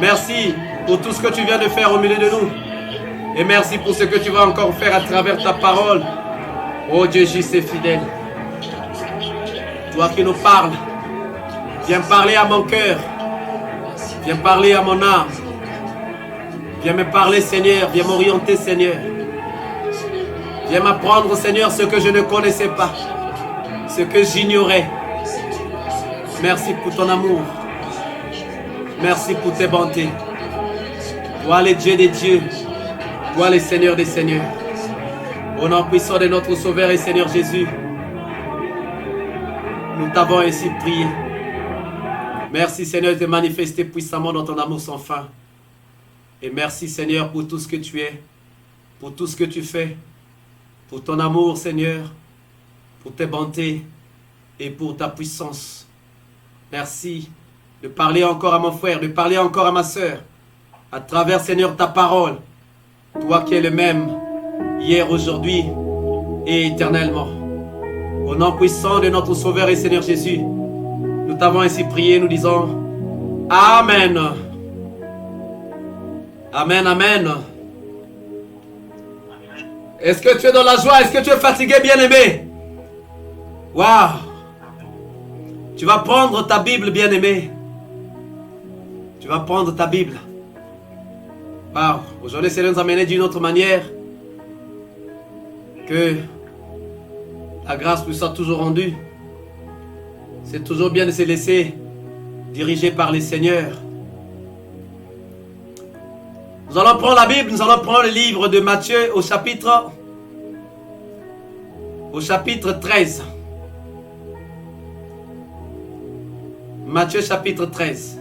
Merci pour tout ce que tu viens de faire au milieu de nous. Et merci pour ce que tu vas encore faire à travers ta parole. Oh Dieu juste et fidèle. Toi qui nous parles, viens parler à mon cœur. Viens parler à mon âme. Viens me parler, Seigneur. Viens m'orienter, Seigneur. Viens m'apprendre, Seigneur, ce que je ne connaissais pas. Ce que j'ignorais. Merci pour ton amour. Merci pour tes bontés. Toi, le Dieu des dieux. Toi, le Seigneur des seigneurs. Au nom puissant de notre Sauveur et Seigneur Jésus, nous t'avons ainsi prié. Merci, Seigneur, de te manifester puissamment dans ton amour sans fin. Et merci, Seigneur, pour tout ce que tu es, pour tout ce que tu fais, pour ton amour, Seigneur, pour tes bontés et pour ta puissance. Merci de parler encore à mon frère, de parler encore à ma soeur, à travers, Seigneur, ta parole. Toi qui es le même, hier, aujourd'hui et éternellement. Au nom puissant de notre Sauveur et Seigneur Jésus, nous t'avons ainsi prié, nous disons Amen. Amen, amen. Est-ce que tu es dans la joie? Est-ce que tu es fatigué, bien-aimé? Waouh! Tu vas prendre ta Bible, bien-aimé. Tu vas prendre ta Bible. Waouh! Aujourd'hui, Seigneur nous a amené d'une autre manière. Que la grâce nous soit toujours rendue. C'est toujours bien de se laisser diriger par les seigneurs. Nous allons prendre la Bible, nous allons prendre le livre de Matthieu au chapitre 13. Matthieu chapitre 13.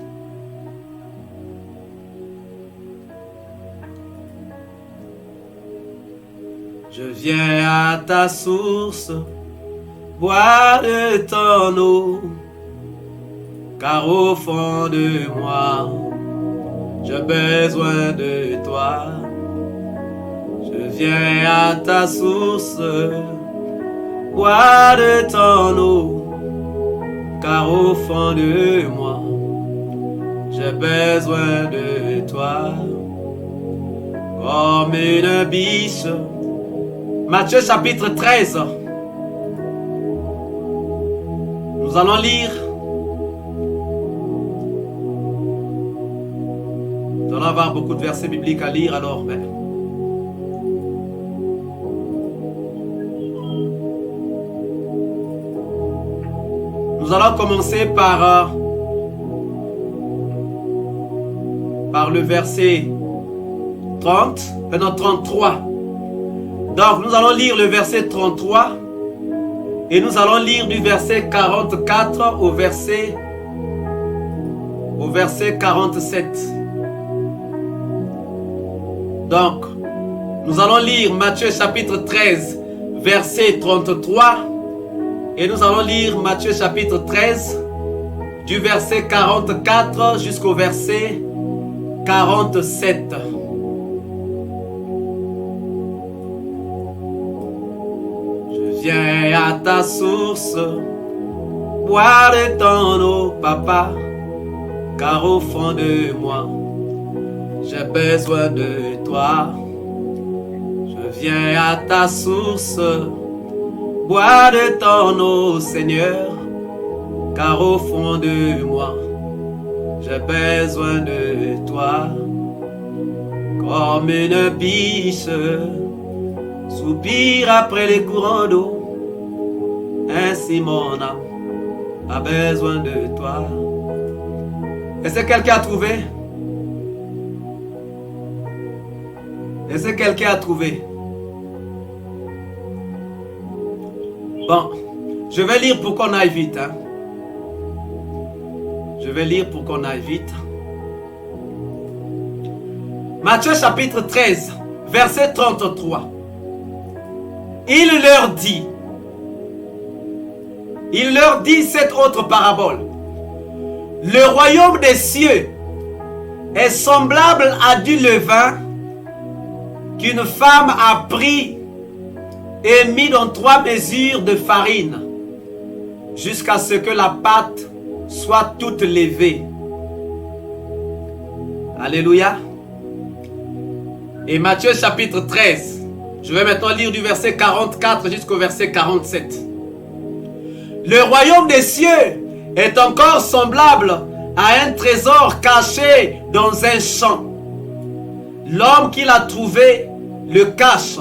Je viens à ta source, boire de ton eau, car au fond de moi, j'ai besoin de toi. Je viens à ta source, boire de ton eau, car au fond de moi, j'ai besoin de toi. Comme une biche. Matthieu chapitre 13. Nous allons lire. Nous allons avoir beaucoup de versets bibliques à lire alors. Nous allons commencer par le verset 33. Donc nous allons lire le verset 33 et nous allons lire du verset 44 au verset 47. Donc nous allons lire Matthieu chapitre 13 verset 33 et nous allons lire Matthieu chapitre 13 du verset 44 jusqu'au verset 47. Viens à ta source, boire de ton eau, papa, car au fond de moi, j'ai besoin de toi. Je viens à ta source, boire de ton eau, Seigneur, car au fond de moi, j'ai besoin de toi. Comme une biche soupire après les courants d'eau, ainsi mon âme a besoin de toi. Est-ce que quelqu'un a trouvé? Est-ce que quelqu'un a trouvé? Bon, je vais lire pour qu'on aille vite. Je vais lire pour qu'on aille vite. Matthieu chapitre 13, verset 33. Il leur dit cette autre parabole. Le royaume des cieux est semblable à du levain qu'une femme a pris et mis dans 3 mesures de farine jusqu'à ce que la pâte soit toute levée. Alléluia. Et Matthieu chapitre 13. Je vais maintenant lire du verset 44 jusqu'au verset 47. Le royaume des cieux est encore semblable à un trésor caché dans un champ. L'homme qui l'a trouvé le cache,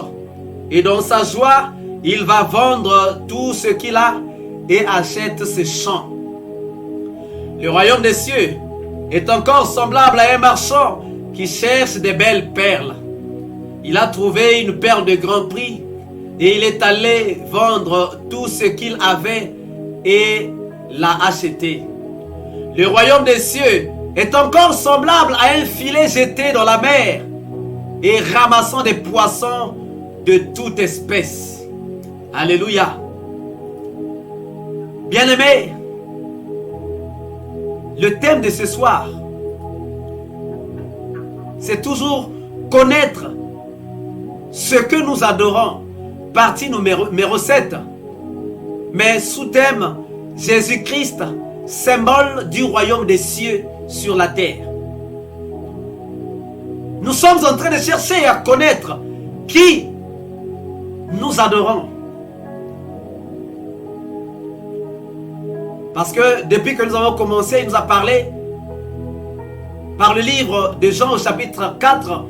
et dans sa joie, il va vendre tout ce qu'il a et achète ce champ. Le royaume des cieux est encore semblable à un marchand qui cherche des belles perles. Il a trouvé une perle de grand prix et il est allé vendre tout ce qu'il avait et l'a acheté. Le royaume des cieux est encore semblable à un filet jeté dans la mer et ramassant des poissons de toute espèce. Alléluia. Bien-aimés, le thème de ce soir, c'est toujours connaître ce que nous adorons. Partie numéro 7. Mais sous-thème, Jésus-Christ, symbole du royaume des cieux sur la terre. Nous sommes en train de chercher à connaître qui nous adorons. Parce que depuis que nous avons commencé, il nous a parlé par le livre de Jean au chapitre 4,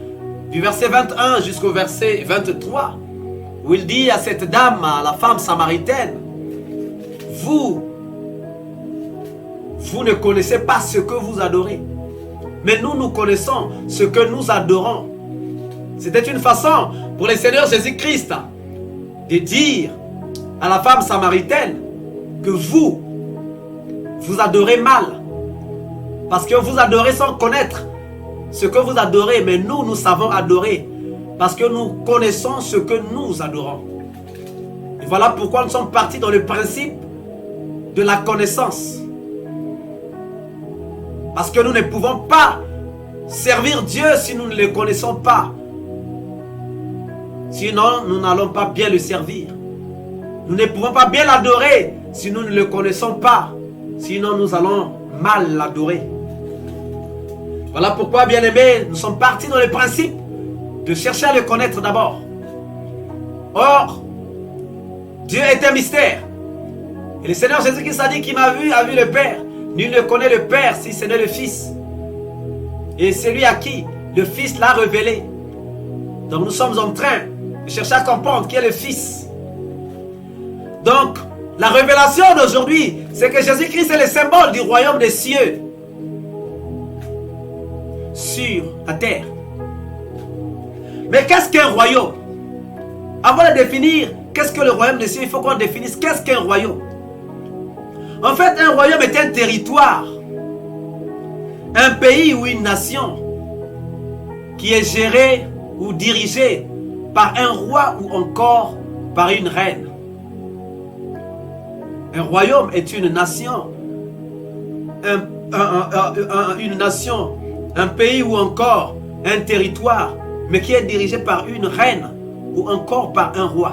du verset 21 jusqu'au verset 23, où il dit à cette dame, à la femme samaritaine, vous ne connaissez pas ce que vous adorez. Mais nous connaissons ce que nous adorons. C'était une façon pour le Seigneur Jésus-Christ de dire à la femme samaritaine que vous adorez mal. Parce que vous adorez sans connaître ce que vous adorez. Mais nous savons adorer. Parce que nous connaissons ce que nous adorons. Et voilà pourquoi nous sommes partis dans le principe de la connaissance. Parce que nous ne pouvons pas servir Dieu si nous ne le connaissons pas. Sinon, nous n'allons pas bien le servir. Nous ne pouvons pas bien l'adorer si nous ne le connaissons pas. Sinon, nous allons mal l'adorer. Voilà pourquoi, bien-aimés, nous sommes partis dans le principe de chercher à le connaître d'abord. Or, Dieu est un mystère. Et le Seigneur Jésus-Christ a dit qu'il m'a vu, a vu le Père. Nul ne connaît le Père si ce n'est le Fils. Et celui à qui le Fils l'a révélé. Donc nous sommes en train de chercher à comprendre qui est le Fils. Donc, la révélation d'aujourd'hui, c'est que Jésus-Christ est le symbole du royaume des cieux sur la terre. Mais qu'est-ce qu'un royaume? Avant de définir qu'est-ce que le royaume des cieux, il faut qu'on définisse qu'est-ce qu'un royaume. En fait, un royaume est un territoire, un pays ou une nation qui est géré ou dirigé par un roi ou encore par une reine. Un royaume est une nation, une nation, un pays ou encore un territoire, mais qui est dirigé par une reine ou encore par un roi.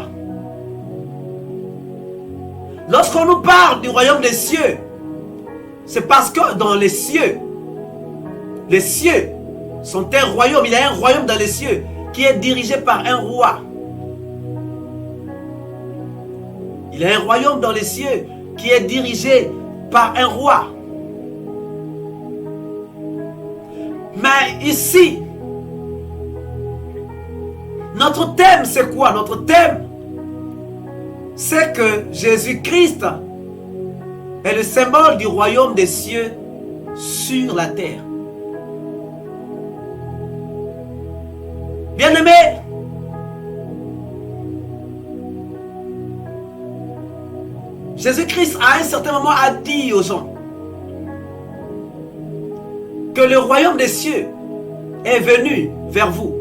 Lorsqu'on nous parle du royaume des cieux, c'est parce que dans les cieux sont un royaume. Il y a un royaume dans les cieux qui est dirigé par un roi. Il y a un royaume dans les cieux qui est dirigé par un roi. Mais ici, notre thème, c'est quoi? Notre thème, c'est que Jésus-Christ est le symbole du royaume des cieux sur la terre. Bien-aimés, Jésus-Christ à un certain moment a dit aux gens que le royaume des cieux est venu vers vous.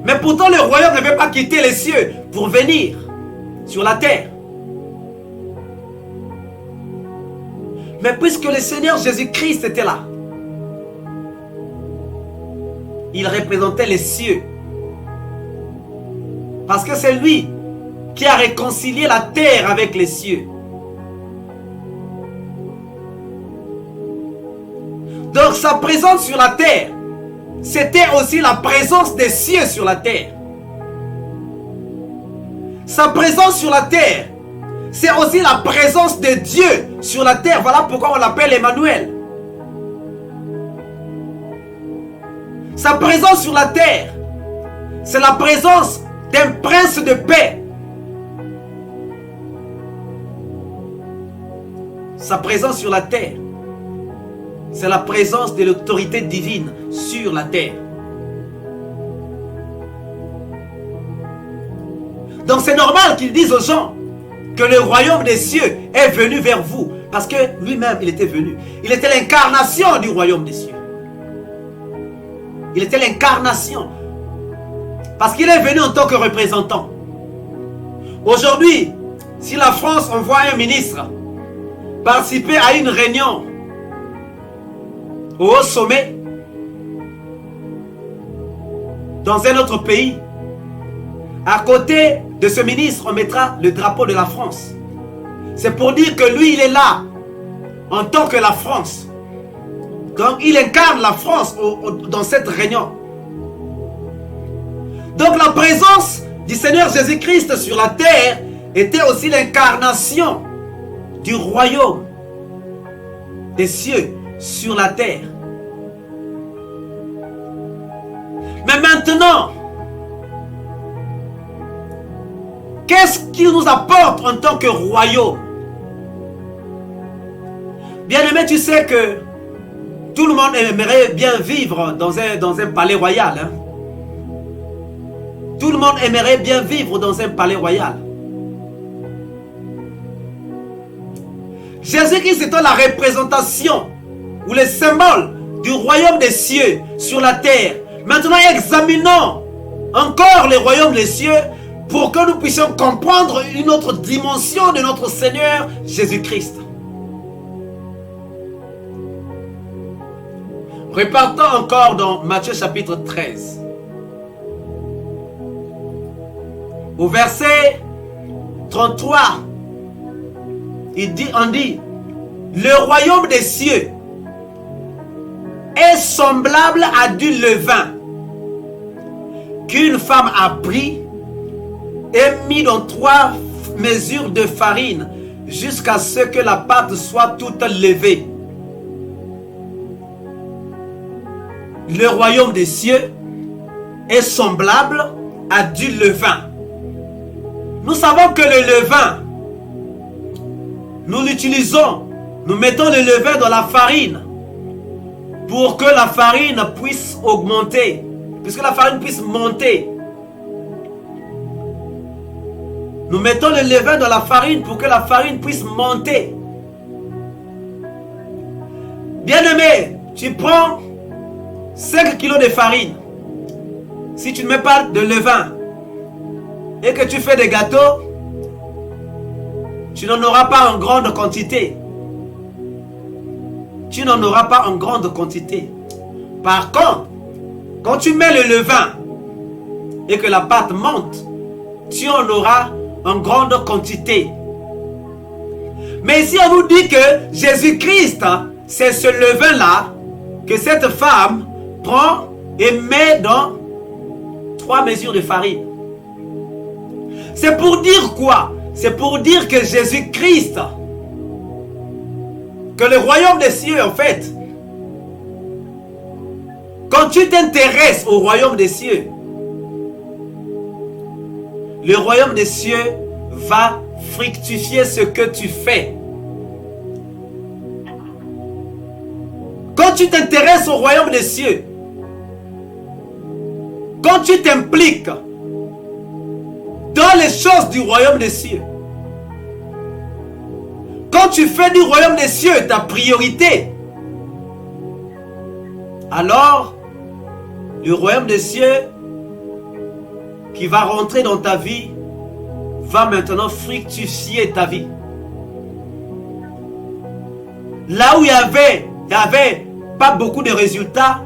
Mais pourtant le royaume ne veut pas quitter les cieux pour venir sur la terre. Mais puisque le Seigneur Jésus-Christ était là, il représentait les cieux. Parce que c'est lui qui a réconcilié la terre avec les cieux. Donc sa présence sur la terre, c'était aussi la présence des cieux sur la terre. Sa présence sur la terre, c'est aussi la présence de Dieu sur la terre. Voilà pourquoi on l'appelle Emmanuel. Sa présence sur la terre, c'est la présence d'un prince de paix. Sa présence sur la terre, c'est la présence de l'autorité divine sur la terre. Donc c'est normal qu'il dise aux gens que le royaume des cieux est venu vers vous. Parce que lui-même, il était venu. Il était l'incarnation du royaume des cieux. Il était l'incarnation. Parce qu'il est venu en tant que représentant. Aujourd'hui, si la France envoie un ministre participer à une réunion au haut sommet dans un autre pays, à côté de ce ministre, on mettra le drapeau de la France. C'est pour dire que lui, il est là en tant que la France. Donc, il incarne la France dans cette réunion. Donc, la présence du Seigneur Jésus-Christ sur la terre était aussi l'incarnation du royaume des cieux sur la terre. Mais maintenant, qu'est-ce qu'il nous apporte en tant que royaume? Bien-aimé, tu sais que tout le monde aimerait bien vivre dans un palais royal. Hein? Tout le monde aimerait bien vivre dans un palais royal. Jésus-Christ étant la représentation ou le symbole du royaume des cieux sur la terre. Maintenant, examinons encore le royaume des cieux pour que nous puissions comprendre une autre dimension de notre Seigneur Jésus-Christ. Repartons encore dans Matthieu chapitre 13. Au verset 33, on dit, le royaume des cieux est semblable à du levain qu'une femme a pris et mis dans 3 mesures de farine jusqu'à ce que la pâte soit toute levée. Le royaume des cieux est semblable à du levain. Nous savons que le levain, nous l'utilisons, nous mettons le levain dans la farine pour que la farine puisse augmenter, puisque la farine puisse monter. Nous mettons le levain dans la farine pour que la farine puisse monter. Bien-aimé, tu prends 5 kilos de farine. Si tu ne mets pas de levain et que tu fais des gâteaux, tu n'en auras pas en grande quantité. Tu n'en auras pas en grande quantité. Par contre, quand tu mets le levain et que la pâte monte, tu en auras en grande quantité. Mais ici on nous dit que Jésus-Christ, c'est ce levain-là que cette femme prend et met dans 3 mesures de farine. C'est pour dire quoi? C'est pour dire que Jésus-Christ, que le royaume des cieux, en fait, quand tu t'intéresses au royaume des cieux, le royaume des cieux va fructifier ce que tu fais. Quand tu t'intéresses au royaume des cieux, quand tu t'impliques dans les choses du royaume des cieux, quand tu fais du royaume des cieux ta priorité, alors le royaume des cieux qui va rentrer dans ta vie va maintenant fructifier ta vie. Là où il y avait pas beaucoup de résultats,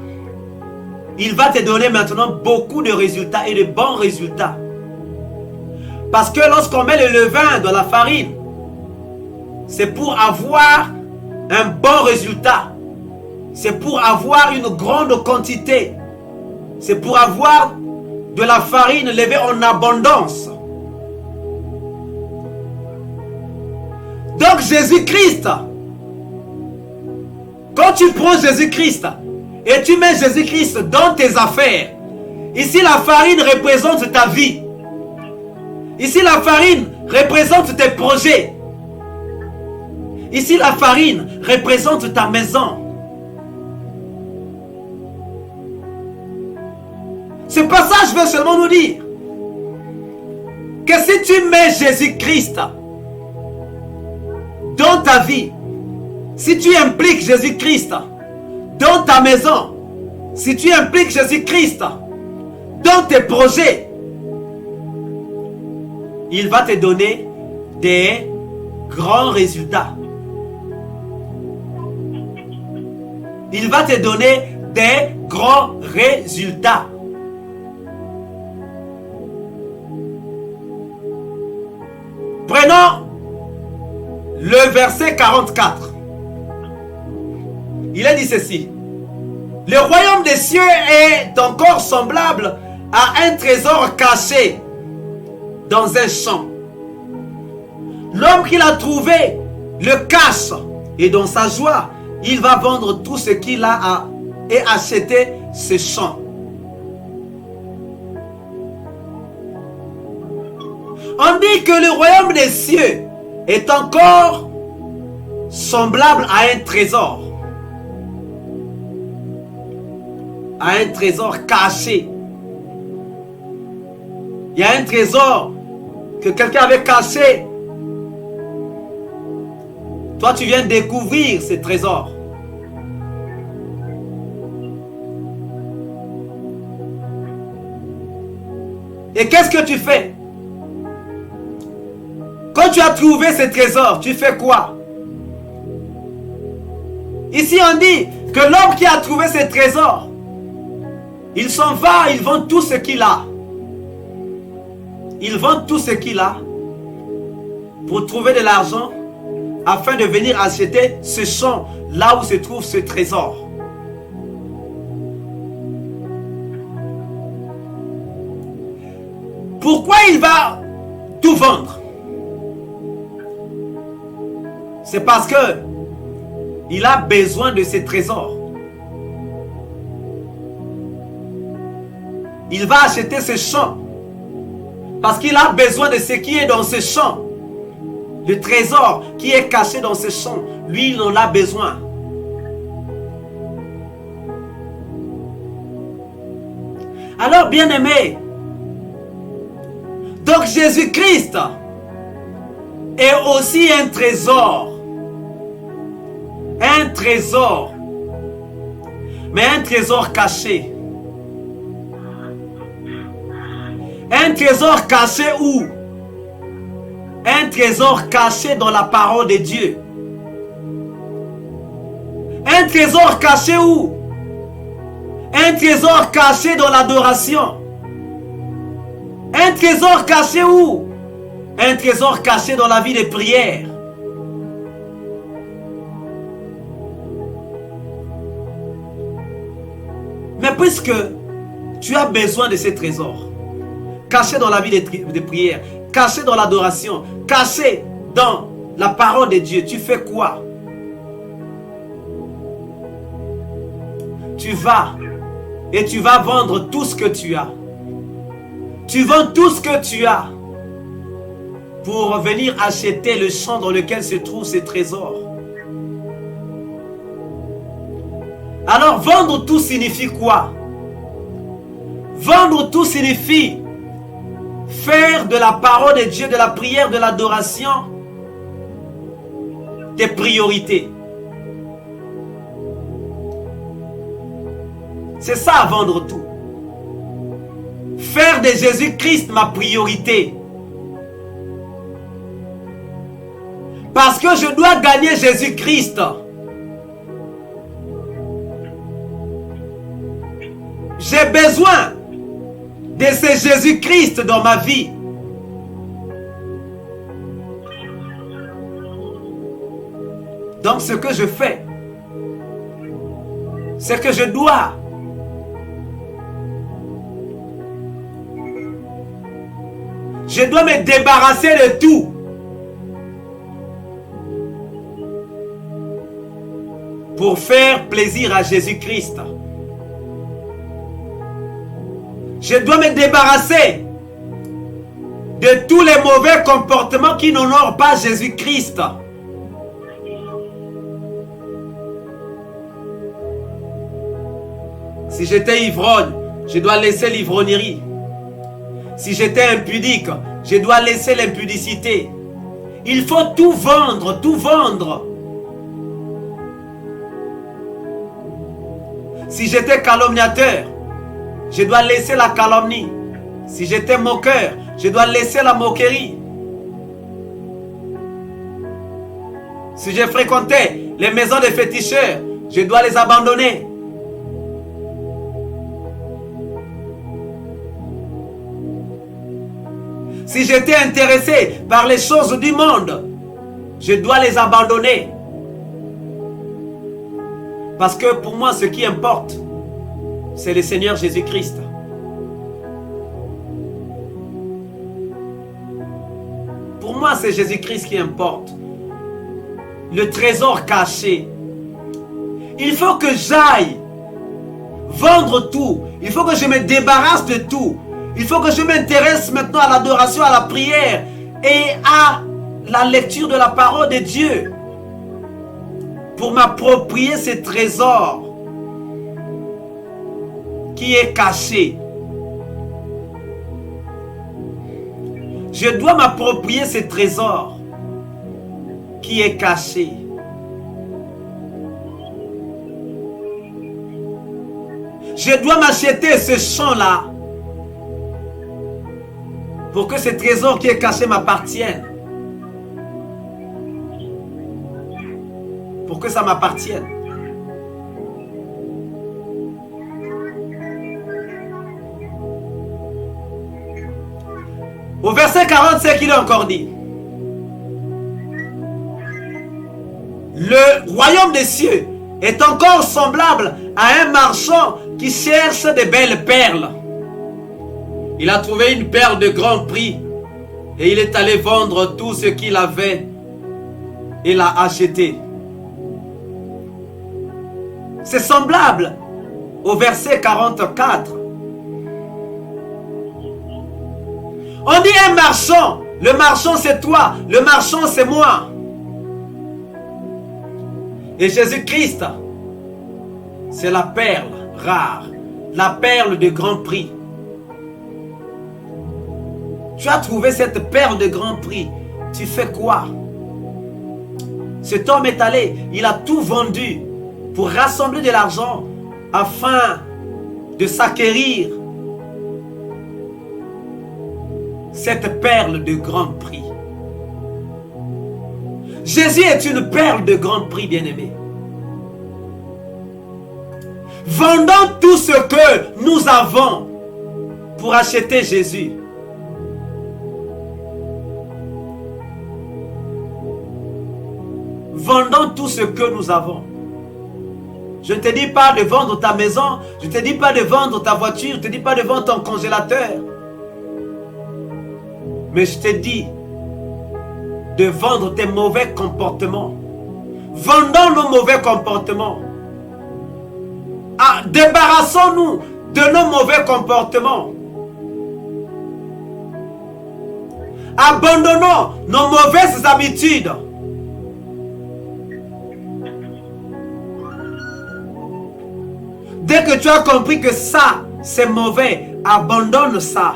il va te donner maintenant beaucoup de résultats et de bons résultats. Parce que lorsqu'on met le levain dans la farine, c'est pour avoir un bon résultat. c'est pour avoir une grande quantité. C'est pour avoir de la farine levée en abondance. Donc Jésus-Christ, quand tu prends Jésus-Christ et tu mets Jésus-Christ dans tes affaires, ici la farine représente ta vie. Ici la farine représente tes projets. Ici la farine représente ta maison. Ce passage veut seulement nous dire que si tu mets Jésus-Christ dans ta vie, si tu impliques Jésus-Christ dans ta maison, si tu impliques Jésus-Christ dans tes projets, il va te donner des grands résultats. Il va te donner des grands résultats. Prenons le verset 44. Il a dit ceci. Le royaume des cieux est encore semblable à un trésor caché dans un champ. L'homme qui l'a trouvé le cache et dans sa joie, il va vendre tout ce qu'il a et acheter ce champ. On dit que le royaume des cieux est encore semblable à un trésor. À un trésor caché. Il y a un trésor que quelqu'un avait caché. Toi, tu viens découvrir ce trésor. Et qu'est-ce que tu fais? Quand tu as trouvé ce trésor, tu fais quoi? Ici, on dit que l'homme qui a trouvé ce trésor, il s'en va, il vend tout ce qu'il a. Il vend tout ce qu'il a pour trouver de l'argent afin de venir acheter ce champ là où se trouve ce trésor. Pourquoi il va tout vendre? C'est parce que il a besoin de ce trésor. Il va acheter ce champ parce qu'il a besoin de ce qui est dans ce champ. Le trésor qui est caché dans ce champ, lui, il en a besoin. Alors, bien-aimé, donc Jésus-Christ est aussi un trésor. Un trésor. Mais un trésor caché. Un trésor caché où? Un trésor caché dans la parole de Dieu. Un trésor caché où? Un trésor caché dans l'adoration. Un trésor caché où? Un trésor caché dans la vie de prière. Mais puisque tu as besoin de ces trésors, caché dans la vie de prière, caché dans l'adoration, caché dans la parole de Dieu, tu fais quoi? Tu vas et tu vas vendre tout ce que tu as. Tu vends tout ce que tu as pour venir acheter le champ dans lequel se trouvent ces trésors. Alors vendre tout signifie quoi? Vendre tout signifie faire de la parole de Dieu, de la prière, de l'adoration, tes priorités. C'est ça, vendre tout. Faire de Jésus-Christ ma priorité. Parce que je dois gagner Jésus-Christ. J'ai besoin de ce Jésus-Christ dans ma vie. Donc ce que je fais, c'est que je dois me débarrasser de tout pour faire plaisir à Jésus-Christ. Je dois me débarrasser de tous les mauvais comportements qui n'honorent pas Jésus-Christ. Si j'étais ivrogne, je dois laisser l'ivrognerie. Si j'étais impudique, je dois laisser l'impudicité. Il faut tout vendre, tout vendre. Si j'étais calomniateur, je dois laisser la calomnie. Si j'étais moqueur, je dois laisser la moquerie. Si je fréquentais les maisons des féticheurs, je dois les abandonner. Si j'étais intéressé par les choses du monde, je dois les abandonner. Parce que pour moi, ce qui importe, c'est le Seigneur Jésus-Christ. Pour moi, c'est Jésus-Christ qui importe. Le trésor caché. Il faut que j'aille vendre tout. Il faut que je me débarrasse de tout. Il faut que je m'intéresse maintenant à l'adoration, à la prière et à la lecture de la parole de Dieu pour m'approprier ce trésor qui est caché. Je dois m'approprier ce trésor qui est caché. Je dois m'acheter ce champ-là pour que ce trésor qui est caché m'appartienne. Pour que ça m'appartienne. Au verset 45, il est encore dit: le royaume des cieux est encore semblable à un marchand qui cherche de belles perles. Il a trouvé une perle de grand prix et il est allé vendre tout ce qu'il avait et l'a acheté. C'est semblable au verset 44. On dit un marchand. Le marchand c'est toi, le marchand c'est moi. Et Jésus-Christ, c'est la perle rare, la perle de grand prix. Tu as trouvé cette perle de grand prix. Tu fais quoi? Cet homme est allé, il a tout vendu pour rassembler de l'argent afin de s'acquérir cette perle de grand prix. Jésus est une perle de grand prix, bien-aimé. Vendons tout ce que nous avons pour acheter Jésus. Vendons tout ce que nous avons. Je ne te dis pas de vendre ta maison, je ne te dis pas de vendre ta voiture, je ne te dis pas de vendre ton congélateur. Mais je te dis de vendre tes mauvais comportements. Vendons nos mauvais comportements. Ah, débarrassons-nous de nos mauvais comportements. Abandonnons nos mauvaises habitudes. Dès que tu as compris que ça, c'est mauvais, abandonne ça.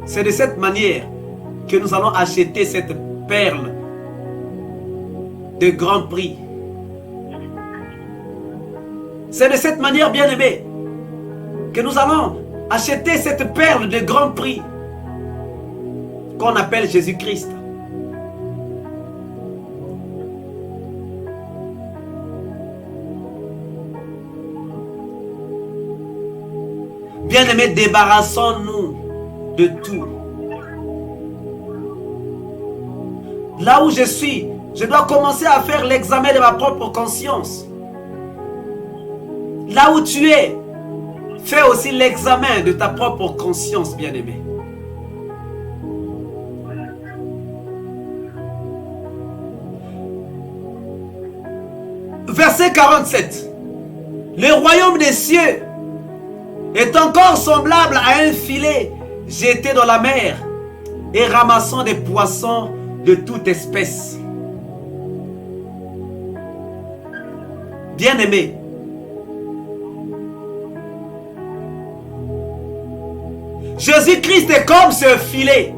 C'est de cette manière que nous allons acheter cette perle de grand prix. C'est de cette manière, bien-aimé, que nous allons acheter cette perle de grand prix qu'on appelle Jésus-Christ. Bien-aimés, débarrassons-nous de tout. Là où je suis, Je dois commencer à faire l'examen de ma propre conscience. Là où tu es, fais aussi l'examen de ta propre conscience, bien-aimé. Verset 47. Le royaume des cieux est encore semblable à un filet jeté dans la mer et ramassant des poissons de toute espèce. Bien-aimé, Jésus-Christ est comme ce filet.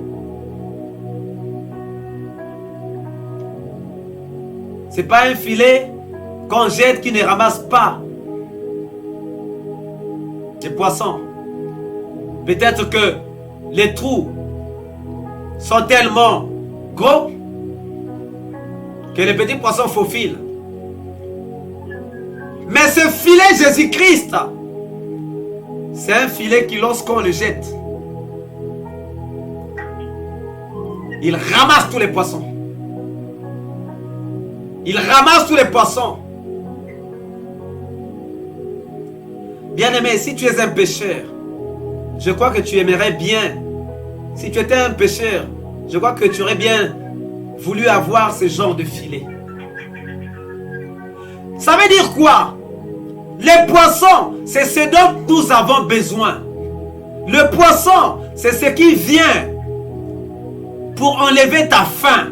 Ce n'est pas un filet qu'on jette qui ne ramasse pas des poissons. Peut-être que les trous sont tellement gros que les petits poissons faufilent. Mais ce filet Jésus-Christ, c'est un filet qui, lorsqu'on le jette, il ramasse tous les poissons. Il ramasse tous les poissons. Bien-aimé, si tu es un pécheur, je crois que tu aimerais bien. Si tu étais un pécheur, je crois que tu aurais bien voulu avoir ce genre de filet. Ça veut dire quoi? Les poissons, c'est ce dont nous avons besoin. Le poisson, c'est ce qui vient pour enlever ta faim.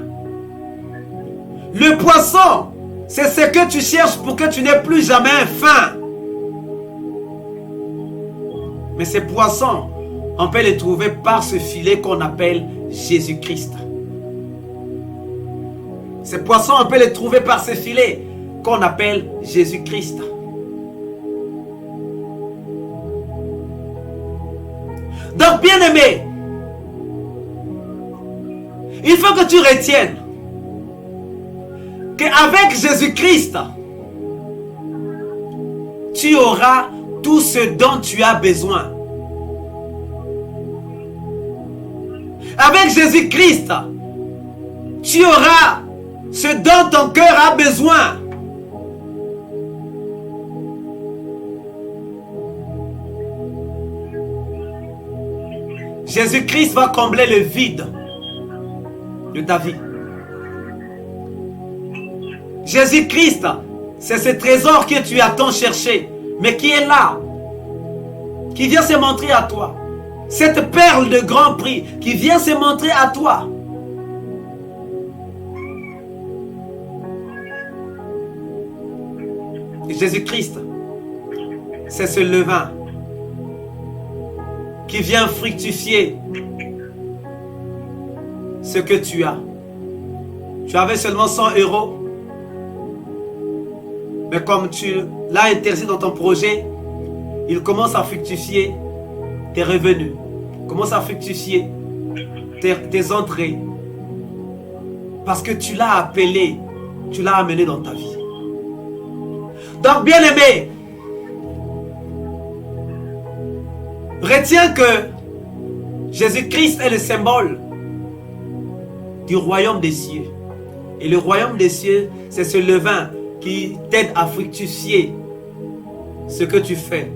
Le poisson, c'est ce que tu cherches pour que tu n'aies plus jamais faim. Mais ces poissons, on peut les trouver par ce filet qu'on appelle Jésus-Christ. Ces poissons, on peut les trouver par ce filet qu'on appelle Jésus-Christ. Donc, bien-aimé, il faut que tu retiennes qu'avec Jésus-Christ, tu auras tout ce dont tu as besoin. Avec Jésus-Christ, tu auras ce dont ton cœur a besoin. Jésus-Christ va combler le vide de ta vie. Jésus-Christ, c'est ce trésor que tu as tant cherché, mais qui est là, qui vient se montrer à toi. Cette perle de grand prix qui vient se montrer à toi. Jésus-Christ, c'est ce levain qui vient fructifier ce que tu as. Tu avais seulement 100 €, mais comme tu l'as intéressé dans ton projet, il commence à fructifier tes revenus, commence à fructifier tes entrées, parce que tu l'as appelé, tu l'as amené dans ta vie. Donc, bien-aimé, retiens que Jésus-Christ est le symbole du royaume des cieux. Et le royaume des cieux, c'est ce levain qui t'aide à fructifier ce que tu fais.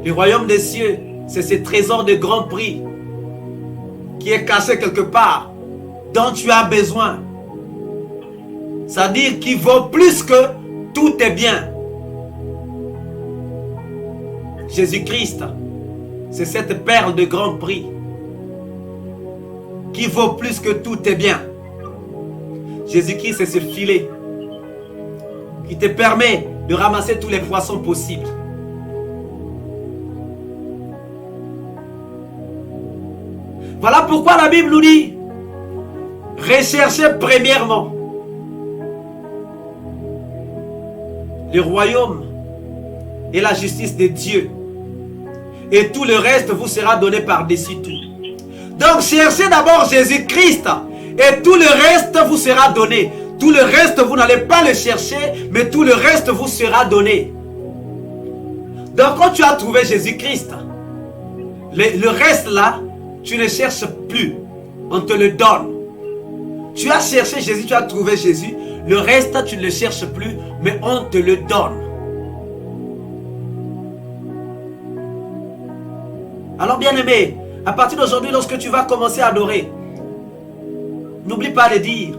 Le royaume des cieux, c'est ce trésor de grand prix qui est caché quelque part, dont tu as besoin. C'est-à-dire qu'il vaut plus que tout tes biens. Jésus-Christ, c'est cette perle de grand prix qui vaut plus que tous tes biens. Jésus-Christ, c'est ce filet qui te permet de ramasser tous les poissons possibles. Voilà pourquoi la Bible nous dit, recherchez premièrement le royaume et la justice de Dieu, et tout le reste vous sera donné par-dessus tout. Donc cherchez d'abord Jésus-Christ, et tout le reste vous sera donné. Tout le reste, vous n'allez pas le chercher, mais tout le reste vous sera donné. Donc quand tu as trouvé Jésus-Christ, le reste là, tu ne cherches plus, on te le donne. Tu as cherché Jésus, tu as trouvé Jésus. Le reste, tu ne le cherches plus, mais on te le donne. Alors bien-aimé, à partir d'aujourd'hui, lorsque tu vas commencer à adorer, n'oublie pas de dire,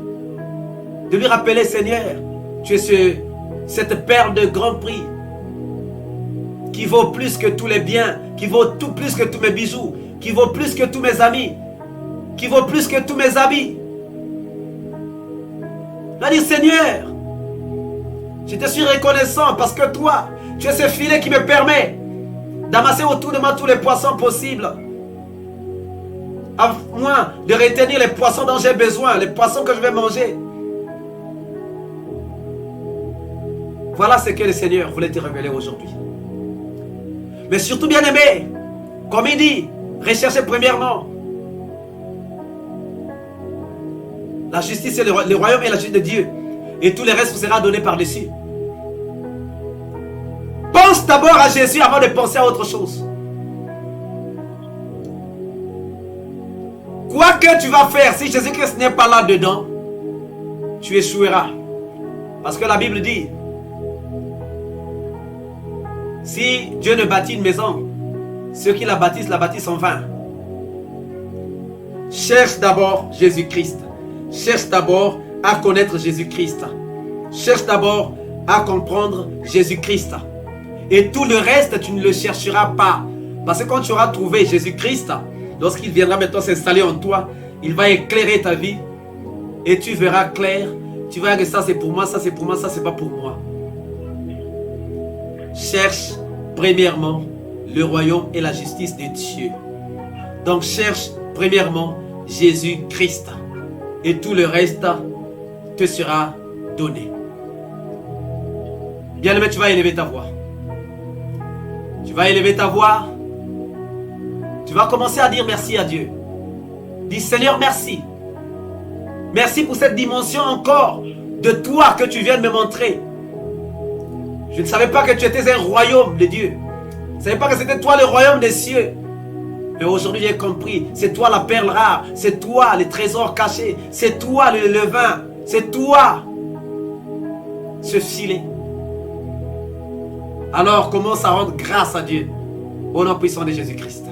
de lui rappeler, Seigneur, tu es cette perle de grand prix qui vaut plus que tous les biens, qui vaut tout plus que tous mes bijoux, qui vaut plus que tous mes amis, qui vaut plus que tous mes habits. Va dire, Seigneur, je te suis reconnaissant parce que toi, tu es ce filet qui me permet d'amasser autour de moi tous les poissons possibles, à moins de retenir les poissons dont j'ai besoin, les poissons que je vais manger. Voilà ce que le Seigneur voulait te révéler aujourd'hui. Mais surtout, bien-aimé, comme il dit, recherchez premièrement la justice et le royaume et la justice de Dieu, et tout le reste vous sera donné par-dessus. Pense d'abord à Jésus avant de penser à autre chose. Quoi que tu vas faire, si Jésus-Christ n'est pas là-dedans, tu échoueras. Parce que la Bible dit, si Dieu ne bâtit une maison, ceux qui la bâtissent en vain. Cherche d'abord Jésus-Christ. Cherche d'abord à connaître Jésus-Christ. Cherche d'abord à comprendre Jésus-Christ. Et tout le reste, tu ne le chercheras pas. Parce que quand tu auras trouvé Jésus-Christ, lorsqu'il viendra maintenant s'installer en toi, il va éclairer ta vie. Et tu verras clair. Tu verras que ça c'est pour moi, ça c'est pour moi, ça c'est pas pour moi. Cherche premièrement le royaume et la justice de Dieu. Donc cherche premièrement Jésus-Christ. Et tout le reste te sera donné. Bien-aimé, tu vas élever ta voix. Tu vas élever ta voix. Tu vas commencer à dire merci à Dieu. Dis Seigneur, merci. Merci pour cette dimension encore de toi que tu viens de me montrer. Je ne savais pas que tu étais un royaume de Dieu. Je ne savais pas que c'était toi le royaume des cieux. Mais aujourd'hui j'ai compris. C'est toi la perle rare. C'est toi les trésors cachés. C'est toi le levain. C'est toi ce filet. Alors commence à rendre grâce à Dieu. Au nom puissant de Jésus-Christ.